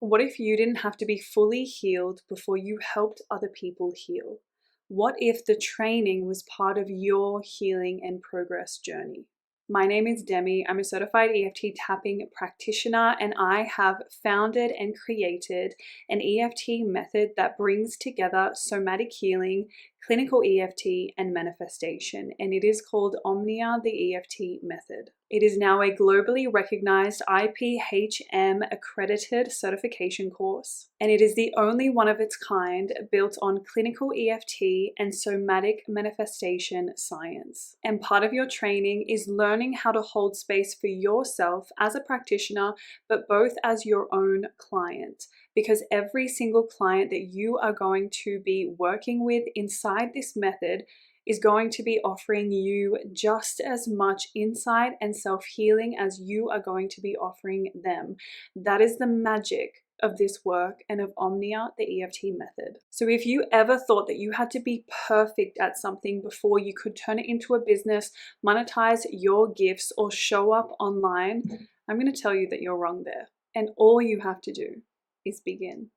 What if you didn't have to be fully healed before you helped other people heal? What if the training was part of your healing and progress journey? My name is Demi. I'm a certified EFT tapping practitioner, and I have founded and created an EFT method that brings together somatic healing, clinical EFT, and manifestation, and it is called Omnia, the EFT method. It is now a globally recognized IPHM accredited certification course, and it is the only one of its kind built on clinical EFT and somatic manifestation science. And part of your training is learning how to hold space for yourself as a practitioner, but both as your own client. Because every single client that you are going to be working with inside this method is going to be offering you just as much insight and self-healing as you are going to be offering them. That is the magic of this work and of Omnia, the EFT method. So if you ever thought that you had to be perfect at something before you could turn it into a business, monetize your gifts, or show up online, I'm going to tell you that you're wrong there. And all you have to do is begin.